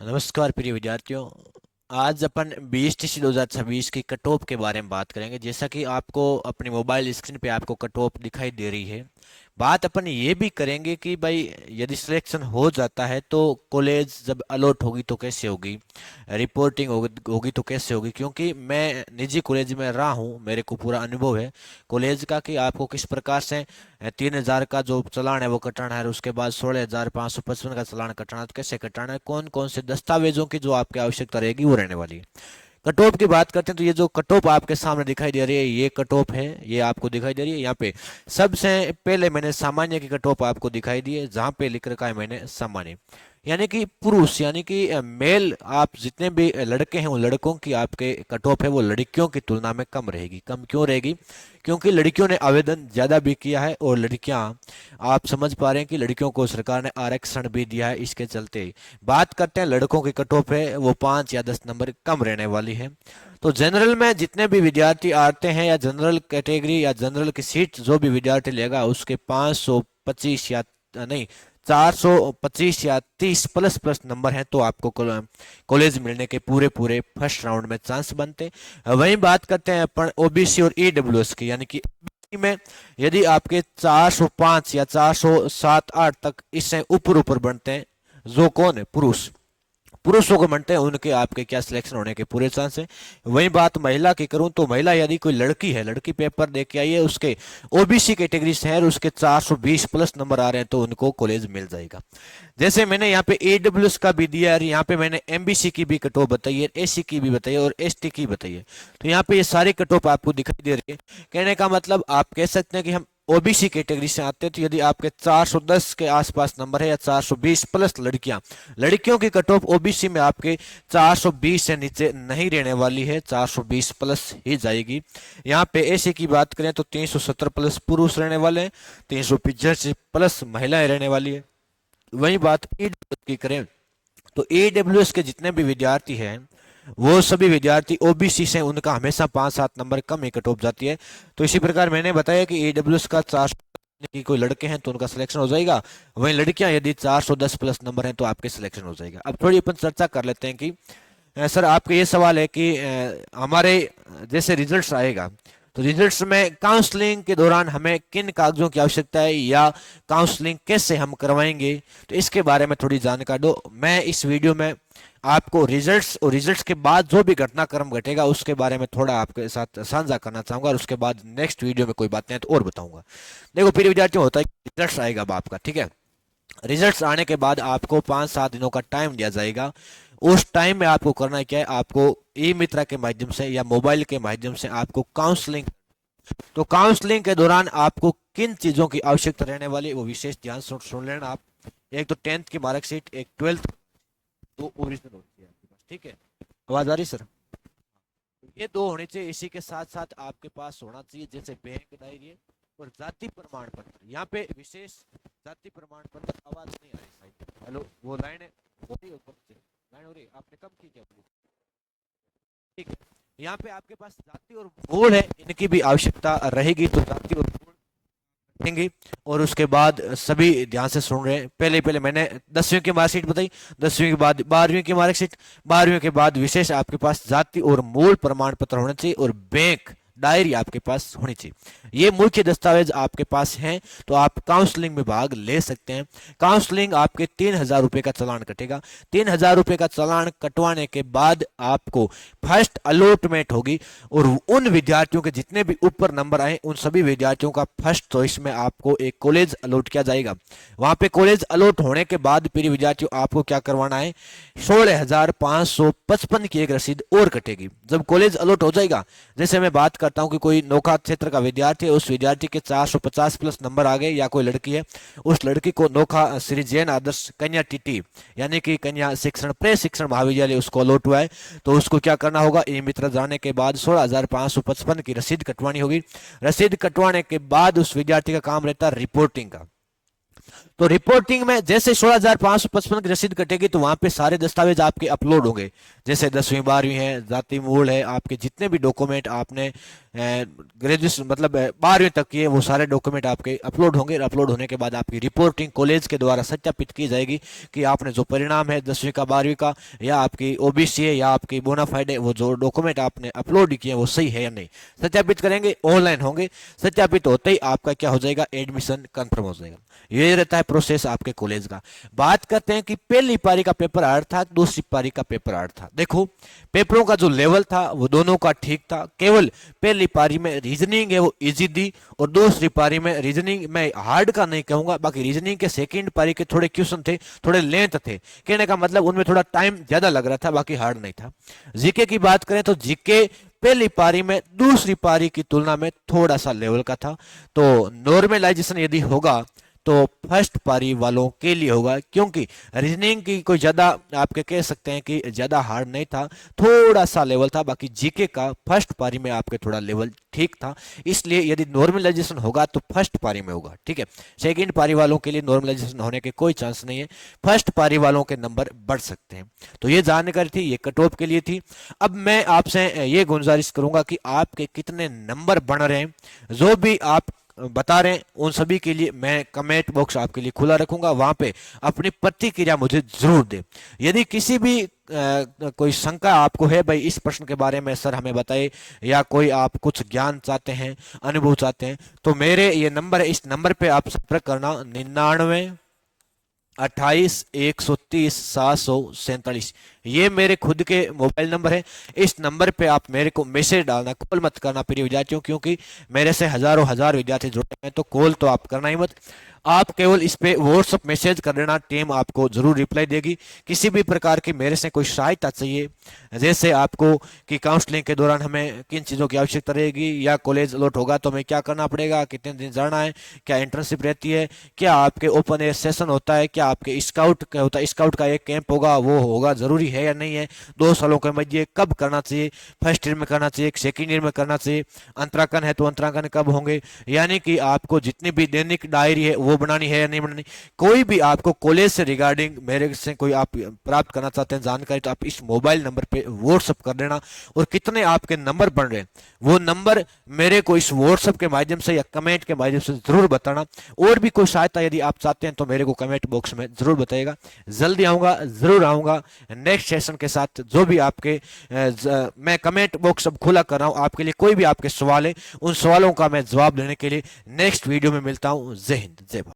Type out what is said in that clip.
नमस्कार प्रिय विद्यार्थियों। आज अपन 20 2026 की कट ऑफ के बारे में बात करेंगे। जैसा कि आपको अपने मोबाइल स्क्रीन पे आपको कट ऑफ दिखाई दे रही है। बात अपन ये भी करेंगे कि भाई यदि सिलेक्शन हो जाता है तो कॉलेज जब अलॉट होगी तो कैसे होगी, रिपोर्टिंग होगी तो कैसे होगी। क्योंकि मैं निजी कॉलेज में रहा हूँ, मेरे को पूरा अनुभव है कॉलेज का कि आपको किस प्रकार से 3,000 का जो चालान है वो कटाना है, और उसके बाद 16,555 का चालान कटाना है। तो कैसे कटाना है, कौन कौन से दस्तावेजों की जो आपकी आवश्यकता रहेगी वो रहने वाली है। कट ऑफ की बात करते हैं तो ये जो कट ऑफ आपके सामने दिखाई दे रही है ये कट ऑफ है, ये आपको दिखाई दे रही है। यहाँ पे सबसे पहले मैंने सामान्य की कट ऑफ आपको दिखाई दी है, जहां पे लिख रखा है मैंने सामान्य, यानी कि पुरुष, यानी कि मेल। आप जितने भी लड़के हैं उन लड़कों की आपके कट ऑफ है वो लड़कियों की तुलना में कम रहेगी। कम क्यों रहेगी? क्योंकि लड़कियों ने आवेदन ज्यादा भी किया है, और लड़कियां, आप समझ पा रहे हैं कि लड़कियों को सरकार ने आरक्षण भी दिया है। इसके चलते बात करते हैं लड़कों की कट ऑफ है वो 5 या 10 नंबर कम रहने वाली है। तो जनरल में जितने भी विद्यार्थी आते हैं, या जनरल कैटेगरी या जनरल की सीट जो भी विद्यार्थी लेगा उसके 525 या नहीं 425 या 30 प्लस प्लस नंबर हैं तो आपको कॉलेज मिलने के पूरे पूरे फर्स्ट राउंड में चांस बनते। वहीं बात करते हैं अपन ओबीसी और ईडब्ल्यूएस की, यानी कि OBC में यदि आपके 405 या 407-8 तक इससे ऊपर ऊपर बनते हैं, जो कौन है पुरुष, पुरुषों को बनते हैं, उनके आपके क्या सिलेक्शन होने के पूरे चांस है। वही बात महिला की करूं तो महिला यदि कोई लड़की है, लड़की पेपर दे के आई है, उसके ओबीसी कैटेगरी से है और उसके 420 प्लस नंबर आ रहे हैं तो उनको कॉलेज मिल जाएगा। जैसे मैंने यहाँ पे ईडब्ल्यूएस का भी दिया है, यहाँ पे मैंने एमबीसी की भी कट ऑफ बताई है, एसी की भी बताई है और एसटी की बताई है। तो यहाँ पे ये सारी कट ऑफ आपको दिखाई दे रही है। कहने का मतलब आप कह सकते हैं कि हम ओबीसी कैटेगरी से आते हैं तो यदि आपके 410 के आसपास नंबर है या 420 प्लस लड़कियां, लड़कियों की कट ऑफ ओबीसी में आपके 420 से नीचे नहीं रहने वाली है, 420 प्लस ही जाएगी। यहाँ पे एसी की बात करें तो 370 प्लस पुरुष रहने वाले हैं, 385 प्लस महिलाएं रहने वाली है। वही बात ईडब्ल्यूएस की करें तो ईडब्ल्यूएस के जितने भी विद्यार्थी हैं वो सभी विद्यार्थी ओबीसी से, उनका हमेशा 5-7 नंबर कम ही कट ऑफ जाती है। तो इसी प्रकार मैंने बताया कि ईडब्ल्यूएस का 400 की कोई लड़के हैं तो उनका सिलेक्शन हो जाएगा, वहीं लड़कियां यदि 410 प्लस नंबर हैं तो आपके सिलेक्शन हो जाएगा। अब थोड़ी अपन चर्चा कर लेते हैं कि सर आपका ये सवाल है कि हमारे जैसे रिजल्ट्स आएगा तो रिजल्ट्स में काउंसलिंग के दौरान हमें किन कागजों की आवश्यकता है या काउंसलिंग कैसे हम करवाएंगे, तो इसके बारे में थोड़ी जानकारी दो। मैं इस वीडियो में आपको रिजल्ट्स और रिजल्ट्स के बाद जो भी घटनाक्रम घटेगा उसके बारे में थोड़ा आपके साथ साझा करना चाहूंगा, और उसके बाद नेक्स्ट वीडियो में कोई बातें हैं तो और बताऊंगा। देखो प्रिय विद्यार्थियों, होता है रिजल्ट्स आएगा अब आपका, ठीक है। रिजल्ट्स आने के बाद आपको 5-7 दिनों का टाइम दिया जाएगा। उस टाइम में आपको करना क्या है, आपको ई मित्रा के माध्यम से या मोबाइल के माध्यम से आपको काउंसलिंग, तो काउंसलिंग के दौरान आपको किन चीजों की आवश्यकता रहने वाली है वो विशेष ध्यान से सुन लेना आप। एक तो 10th की मार्कशीट, एक 12th, दो ओरिजिनल होती है आपके पास, ठीक है। आवाज आ रही सर? ये दो होने चाहिए। इसी के साथ साथ आपके पास होना चाहिए जैसे बैंक डायरी और जाति प्रमाण पत्र। यहाँ पे विशेष जाति प्रमाण पत्र, आवाज नहीं आ रही शायद, हेलो, वो लाइन है, हो रही है ऊपर से, लाइन हो रही है, आपने कम की क्या प्लीज, ठीक है। यहाँ पे आपके पास जाति और भूल है, इनकी भी आवश्यकता रहेगी, तो जाति और भूल देंगे। और उसके बाद सभी ध्यान से सुन रहे हैं, पहले पहले मैंने 10वीं की मार्कशीट बताई, 10वीं के बाद 12वीं की मार्कशीट, 12वीं के बाद विशेष आपके पास जाति और मूल प्रमाण पत्र होने चाहिए, और बैंक डायरी आपके पास होनी चाहिए। ये मुख्य दस्तावेज आपके पास हैं तो आप काउंसलिंग में भाग ले सकते हैं। काउंसलिंग आपके 3,000 रुपए का चालान कटेगा। 3,000 रुपए का चालान कटवाने के बाद आपको फर्स्ट अलॉटमेंट होगी, और उन विद्यार्थियों के जितने भी ऊपर नंबर आए उन सभी विद्यार्थियों का फर्स्ट चॉइस में आपको एक कॉलेज अलॉट किया जाएगा। वहां पे कॉलेज अलॉट होने के बाद प्रिय विद्यार्थियों आपको क्या करवाना है, 16,555 की एक रसीद और कटेगी जब कॉलेज अलॉट हो जाएगा। जैसे मैं बात करता हूं कि कोई नोखा क्षेत्र का विद्यार्थी है, उस विद्यार्थी के 450 प्लस नंबर आ गए, या कोई लड़की है, उस लड़की को नोखा श्री जैन आदर्श कन्या टीटी यानी कि कन्या शिक्षण प्रशिक्षण महाविद्यालय उसको अलॉट हुआ है, तो उसको क्या करना होगा, ई मित्र जाने के बाद 16,555 की रसीद कटवानी होगी। रसीद कटवाने के बाद उस विद्यार्थी का काम रहता है रिपोर्टिंग का। तो रिपोर्टिंग में जैसे 16,555 की रसीद कटेगी तो वहां पे सारे दस्तावेज आपके अपलोड होंगे, जैसे 10वीं 12वीं है, जाति मूल है, आपके जितने भी डॉक्यूमेंट आपने ग्रेजुएशन मतलब 12वीं तक के वो सारे डॉक्यूमेंट आपके अपलोड होंगे। अपलोड होने के बाद आपकी रिपोर्टिंग कॉलेज के द्वारा सत्यापित की जाएगी कि आपने जो परिणाम है 10वीं का 12वीं का, या आपकी ओबीसी है या आपकी बोनाफाइड है, वो जो डॉक्यूमेंट आपने अपलोड किए हैं वो सही है या नहीं, सत्यापित करेंगे, ऑनलाइन होंगे। सत्यापित होते ही आपका क्या हो जाएगा, एडमिशन कंफर्म हो जाएगा। ये रहता है प्रोसेस आपके कॉलेज का। बात करते हैं कि पहली पारी का पेपर हार्ड था, दूसरी पारी का पेपर हार्ड था। देखो पेपरों का जो लेवल था वो दोनों का ठीक था, केवल पहली पारी में रीजनिंग है वो इजी दी, और दूसरी पारी में रीजनिंग मैं हार्ड का नहीं कहूंगा, बाकी रीजनिंग के सेकंड पारी के थोड़े क्वेश्चन थे, थोड़े लेंथ थे, कहने का मतलब उनमें थोड़ा टाइम ज्यादा लग रहा था, बाकी हार्ड नहीं था। जीके की बात करें तो जीके पहली पारी में दूसरी पारी की तुलना में थोड़ा सा लेवल का था, तो नॉर्मलाइजेशन यदि होगा तो फर्स्ट पारी वालों के लिए होगा, क्योंकि रीजनिंग की कोई ज्यादा आपके कह सकते हैं कि ज्यादा हार्ड नहीं था, थोड़ा सा लेवल था। बाकी जीके का फर्स्ट पारी में आपके थोड़ा लेवल ठीक था, इसलिए यदि नॉर्मलाइजेशन होगा तो फर्स्ट पारी में होगा, ठीक है। सेकंड पारी वालों के लिए नॉर्मलाइजेशन होने के कोई चांस नहीं है, फर्स्ट पारी वालों के नंबर बढ़ सकते हैं। तो ये जानकारी थी, ये कट ऑफ के लिए थी। अब मैं आपसे ये गुजारिश करूंगा कि आपके कितने नंबर बन रहे हैं, जो भी आप बता रहे हैं उन सभी के लिए मैं कमेंट बॉक्स आपके लिए खुला रखूंगा, वहां पे अपनी प्रतिक्रिया मुझे जरूर दे। यदि किसी भी कोई शंका आपको है भाई इस प्रश्न के बारे में सर हमें बताइए, या कोई आप कुछ ज्ञान चाहते हैं, अनुभव चाहते हैं, तो मेरे ये नंबर है, इस नंबर पे आप संपर्क करना, 99 28 130 747। ये मेरे खुद के मोबाइल नंबर है। इस नंबर पे आप मेरे को मैसेज डालना, कॉल मत करना प्रिय विद्यार्थियों, क्योंकि मेरे से हजारों हजार विद्यार्थी जुड़े हैं, तो कॉल तो आप करना ही मत। आप केवल इस पे व्हाट्सएप मैसेज कर देना, टीम आपको जरूर रिप्लाई देगी। किसी भी प्रकार की मेरे से कोई सहायता चाहिए, जैसे आपको कि काउंसलिंग के दौरान हमें किन चीज़ों की आवश्यकता रहेगी, या कॉलेज अलॉट होगा तो हमें क्या करना पड़ेगा, कितने दिन जाना है, क्या इंटर्नशिप रहती है, क्या आपके ओपन एयर सेशन होता है, क्या आपके स्काउट का होता है, स्काउट का एक कैंप होगा वो होगा जरूरी है या नहीं है, 2 सालों के मध्य कब करना चाहिए, फर्स्ट ईयर में करना चाहिए, सेकेंड ईयर में करना चाहिए, अंतराकन है तो अंतराकन कब होंगे, यानी कि आपको जितनी भी दैनिक डायरी है वो बनानी है या नहीं बनानी। कोई भी आपको कॉलेज से रिगार्डिंग मेरे से कोई आप प्राप्त करना चाहते हैं जानकारी, तो आप इस मोबाइल नंबर पे व्हाट्सअप कर देना, और कितने आपके नंबर बन रहे हैं वो नंबर मेरे को इस व्हाट्सअप के माध्यम से या कमेंट के माध्यम से जरूर बताना। और भी कोई सहायता यदि आप चाहते हैं तो मेरे को कमेंट बॉक्स में जरूर बताइएगा, जल्दी आऊंगा, जरूर आऊंगा नेक्स्ट सेशन के साथ। जो भी आपके मैं कमेंट बॉक्स अब खुला कर रहा हूं आपके लिए, कोई भी आपके सवाल है उन सवालों का मैं जवाब देने के लिए नेक्स्ट वीडियो में मिलता हूं। जय हिंद, जय भारत।